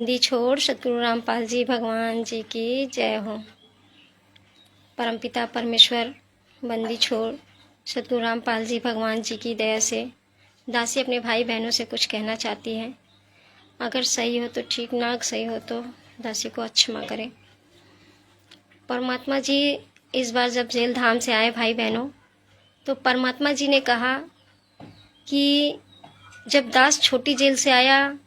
बंदी छोड़ सतगुरु रामपाल जी भगवान जी की जय हो। परमपिता परमेश्वर बंदी छोड़ सतगुरु रामपाल जी भगवान जी की दया से दासी अपने भाई बहनों से कुछ कहना चाहती है। अगर सही हो तो ठीक, ना सही हो तो दासी को क्षमा करें। परमात्मा जी इस बार जब जेल धाम से आए भाई बहनों, तो परमात्मा जी ने कहा कि जब दास छोटी जेल से आया,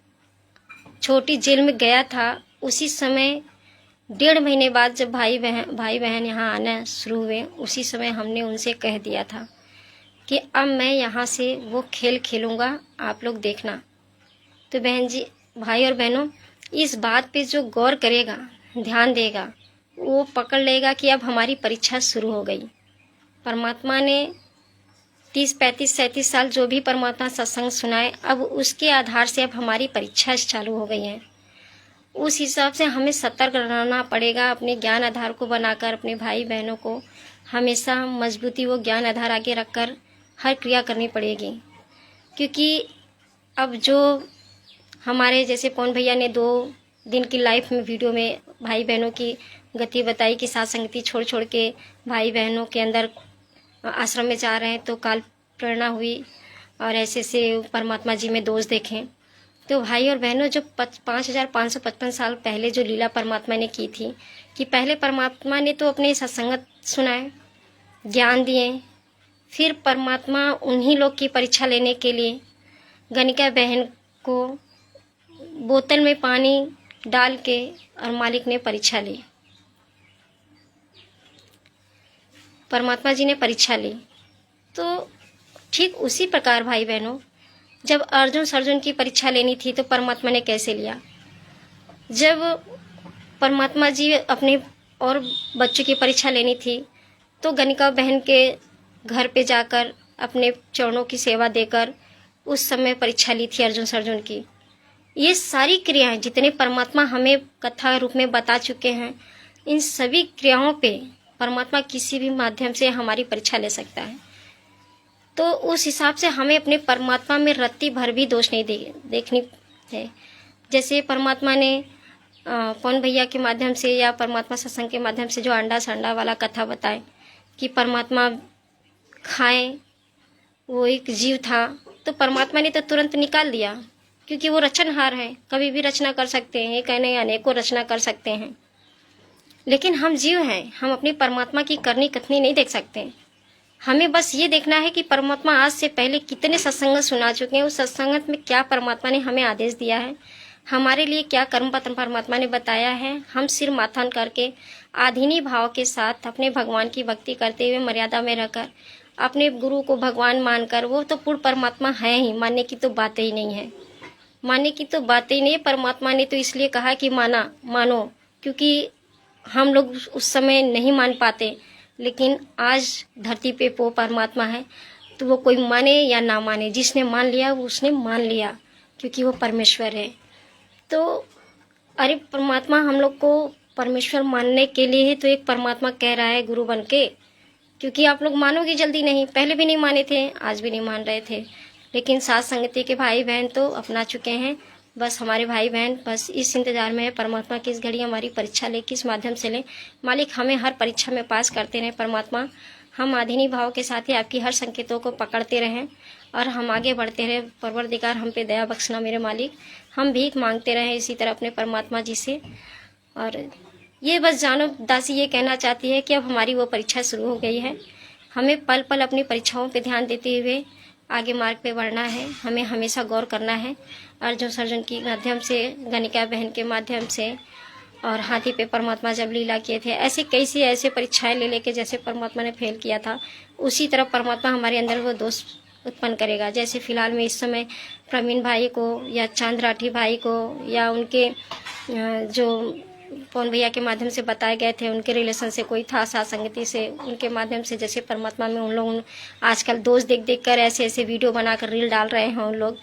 छोटी जेल में गया था, उसी समय 1.5 महीने बाद जब भाई बहन यहाँ आना शुरू हुए, उसी समय हमने उनसे कह दिया था कि अब मैं यहाँ से वो खेल खेलूँगा, आप लोग देखना। तो बहन जी, भाई और बहनों, इस बात पे जो गौर करेगा, ध्यान देगा, वो पकड़ लेगा कि अब हमारी परीक्षा शुरू हो गई। परमात्मा ने 30, 35, 37 साल जो भी परमात्मा सत्संग सुनाए, अब उसके आधार से अब हमारी परीक्षा चालू हो गई है। उस हिसाब से हमें सतर्क रहना पड़ेगा। अपने ज्ञान आधार को बनाकर अपने भाई बहनों को हमेशा मजबूती वो ज्ञान आधार आगे रखकर हर क्रिया करनी पड़ेगी। क्योंकि अब जो हमारे जैसे पवन भैया ने 2 दिन की लाइव में वीडियो में भाई बहनों की गति बताई कि साथ संगति छोड़ छोड़ के भाई बहनों के अंदर आश्रम में जा रहे हैं, तो काल प्रेरणा हुई और ऐसे से परमात्मा जी में दोष देखें। तो भाई और बहनों, जो 5555 साल पहले जो लीला परमात्मा ने की थी कि पहले परमात्मा ने तो अपने सत्संगत सुनाए, ज्ञान दिए, फिर परमात्मा उन्हीं लोग की परीक्षा लेने के लिए गणिका बहन को बोतल में पानी डाल के और मालिक ने परीक्षा ली। परमात्मा जी ने परीक्षा ली। तो ठीक उसी प्रकार भाई बहनों, जब अर्जुन की परीक्षा लेनी थी तो परमात्मा ने कैसे लिया। जब परमात्मा जी अपने और बच्चों की परीक्षा लेनी थी, तो गणिका बहन के घर पे जाकर अपने चरणों की सेवा देकर उस समय परीक्षा ली थी अर्जुन की। ये सारी क्रियाएं जितने परमात्मा हमें कथा रूप में बता चुके हैं, इन सभी क्रियाओं पे परमात्मा किसी भी माध्यम से हमारी परीक्षा ले सकता है। तो उस हिसाब से हमें अपने परमात्मा में रत्ती भर भी दोष नहीं देखनी है। जैसे परमात्मा ने पवन भैया के माध्यम से या परमात्मा सत्संग के माध्यम से जो अंडा संडा वाला कथा बताए कि परमात्मा खाएं, वो एक जीव था, तो परमात्मा ने तो तुरंत निकाल दिया, क्योंकि वो रचनहार है, कभी भी रचना कर सकते हैं, कहने अनेकों रचना कर सकते हैं। लेकिन हम जीव हैं, हम अपनी परमात्मा की करनी कथनी नहीं देख सकते। हमें बस ये देखना है कि परमात्मा आज से पहले कितने सत्संग सुना चुके हैं, उस सत्संग में क्या परमात्मा ने हमें आदेश दिया है, हमारे लिए क्या कर्म पत्र परमात्मा ने बताया है। हम सिर माथन करके आधीनी भाव के साथ अपने भगवान की भक्ति करते हुए मर्यादा में रहकर अपने गुरु को भगवान मानकर, वो तो पूर्ण परमात्मा है ही, मानने की तो बात ही नहीं है, मानने की तो बात ही नहीं है। परमात्मा ने तो इसलिए कहा कि मानो, क्योंकि हम लोग उस समय नहीं मान पाते, लेकिन आज धरती पे वो परमात्मा है, तो वो कोई माने या ना माने, जिसने मान लिया वो उसने मान लिया, क्योंकि वो परमेश्वर है। तो अरे परमात्मा हम लोग को परमेश्वर मानने के लिए ही तो एक परमात्मा कह रहा है गुरु बन के, क्योंकि आप लोग मानोगे जल्दी नहीं, पहले भी नहीं माने थे, आज भी नहीं मान रहे थे, लेकिन साथ संगति के भाई बहन तो अपना चुके हैं। बस हमारे भाई बहन बस इस इंतजार में है परमात्मा की इस घड़ी हमारी परीक्षा ले, किस माध्यम से ले। मालिक हमें हर परीक्षा में पास करते रहे परमात्मा। हम आधीनी भाव के साथ ही आपकी हर संकेतों को पकड़ते रहें और हम आगे बढ़ते रहे। परवरदिगार हम पे दया बख्शना मेरे मालिक, हम भीख मांगते रहें इसी तरह अपने परमात्मा जी से। और ये बस जानो, दासी ये कहना चाहती है कि अब हमारी वो परीक्षा शुरू हो गई है। हमें पल पल अपनी परीक्षाओं पे ध्यान देते हुए आगे मार्ग पे बढ़ना है। हमें हमेशा गौर करना है। अर्जुन के माध्यम से, गणिका बहन के माध्यम से, और हाथी पे परमात्मा जब लीला किए थे, ऐसे कैसी ऐसे परीक्षाएं ले लेके जैसे परमात्मा ने फेल किया था, उसी तरह परमात्मा हमारे अंदर वो दोष उत्पन्न करेगा। जैसे फिलहाल में इस समय प्रवीण भाई को या चांद राठी भाई को या उनके जो पवन भैया के माध्यम से बताए गए थे, उनके रिलेशन से कोई था साथ संगति से, उनके माध्यम से जैसे परमात्मा में उन लोग आजकल दोष देख देख कर ऐसे ऐसे वीडियो बनाकर रील डाल रहे हैं उन लोग।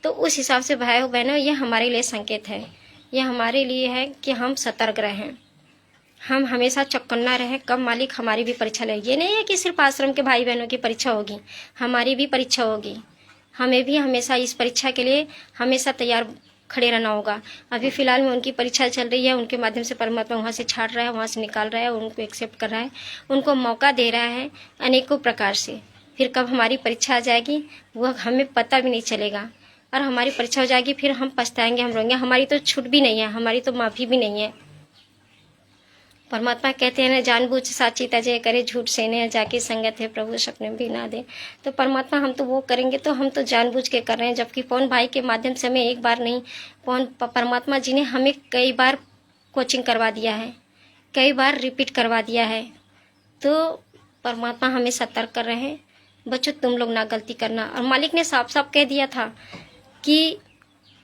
तो उस हिसाब से भाई बहनों, ये हमारे लिए संकेत है, ये हमारे लिए है कि हम सतर्क रहें, हम हमेशा चौकन्ना रहें, कब मालिक हमारी भी परीक्षा ले। ये नहीं है कि सिर्फ आश्रम के भाई बहनों की परीक्षा होगी, हमारी भी परीक्षा होगी। हमें भी हमेशा इस परीक्षा के लिए हमेशा तैयार खड़े रहना होगा। अभी फ़िलहाल में उनकी परीक्षा चल रही है, उनके माध्यम से परमात्मा वहाँ से छाड़ रहा है, वहाँ से निकाल रहा है, उनको एक्सेप्ट कर रहा है, उनको मौका दे रहा है अनेकों प्रकार से। फिर कब हमारी परीक्षा आ जाएगी वह हमें पता भी नहीं चलेगा, और हमारी परीक्षा हो जाएगी फिर हम पछताएंगे, हम रोएंगे। हमारी तो छूट भी नहीं है, हमारी तो माफ़ी भी नहीं है। परमात्मा कहते हैं ना, जानबूझ साची तजय करे, झूठ सेने जाके संगत है प्रभु सपने भी ना दे। तो परमात्मा हम तो वो करेंगे तो हम तो जानबूझ के कर रहे हैं, जबकि पवन भाई के माध्यम से हमें एक बार नहीं, परमात्मा जी ने हमें कई बार कोचिंग करवा दिया है, कई बार रिपीट करवा दिया है। तो परमात्मा हमें सतर्क कर रहे हैं, बच्चों तुम लोग ना गलती करना। और मालिक ने साफ साफ कह दिया था कि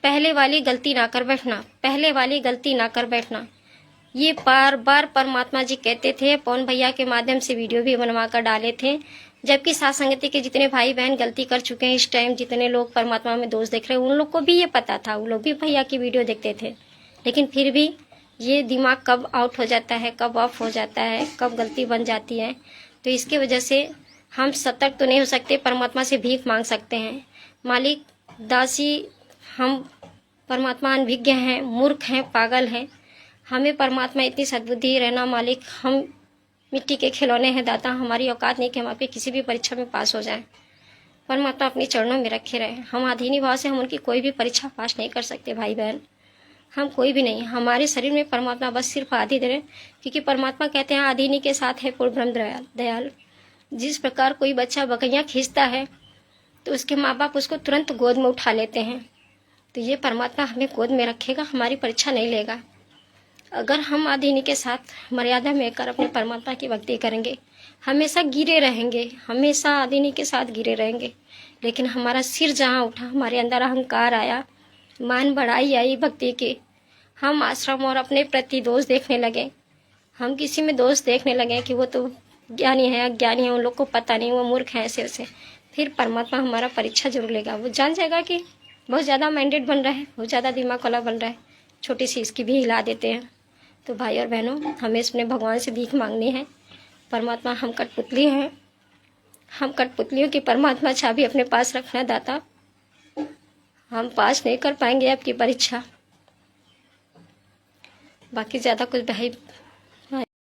पहले वाली गलती ना कर बैठना, पहले वाली गलती ना कर बैठना। ये बार बार परमात्मा जी कहते थे, पवन भैया के माध्यम से वीडियो भी बनवा कर डाले थे। जबकि साथ संगति के जितने भाई बहन गलती कर चुके हैं इस टाइम, जितने लोग परमात्मा में दोष देख रहे हैं, उन लोग को भी ये पता था, वो लोग भी भैया की वीडियो देखते थे। लेकिन फिर भी ये दिमाग कब आउट हो जाता है, कब ऑफ हो जाता है, कब गलती बन जाती है। तो इसके वजह से हम सतर्क तो नहीं हो सकते, परमात्मा से भीख मांग सकते हैं। मालिक दासी, हम परमात्मा अनभिज्ञ हैं, मूर्ख हैं, पागल हैं। हमें परमात्मा इतनी सद्बुद्धि रहना मालिक, हम मिट्टी के खिलौने हैं दाता, हमारी औकात नहीं कि हम आपकी किसी भी परीक्षा में पास हो जाएं। परमात्मा अपने चरणों में रखे रहे। हम आधीनी भाव से हम उनकी कोई भी परीक्षा पास नहीं कर सकते भाई बहन, हम कोई भी नहीं। हमारे शरीर में परमात्मा बस सिर्फ आधी दे रहे, क्योंकि परमात्मा कहते हैं आधीनी के साथ है पूर्ण ब्रह्म दयाल। जिस प्रकार कोई बच्चा बकैया खींचता है तो उसके माँ बाप उसको तुरंत गोद में उठा लेते हैं, तो ये परमात्मा हमें गोद में रखेगा, हमारी परीक्षा नहीं लेगा। अगर हम आधीनी के साथ मर्यादा में कर अपने परमात्मा की भक्ति करेंगे, हमेशा गिरे रहेंगे, हमेशा आधीनी के साथ गिरे रहेंगे। लेकिन हमारा सिर जहाँ उठा, हमारे अंदर अहंकार आया, मान बढ़ाई आई भक्ति की, हम आश्रम और अपने प्रति दोष देखने लगे, हम किसी में दोष देखने लगे कि वो तो ज्ञानी है, अज्ञानी है, उन लोग को पता नहीं, वो मूर्ख है, ऐसे वैसे। फिर परमात्मा हमारा परीक्षा जरूर लेगा। वो जान जाएगा कि बहुत ज़्यादा माइंडेड बन रहा है, बहुत ज़्यादा दिमाग वाला बन रहा है, छोटी सी इसकी भी हिला देते हैं। तो भाई और बहनों, हमें अपने भगवान से भीख मांगनी है। परमात्मा हम कठपुतली हैं, हम कठपुतलियों की परमात्मा चाबी अपने पास रखना दाता। हम पास नहीं कर पाएंगे आपकी परीक्षा, बाकी ज़्यादा कुछ भाई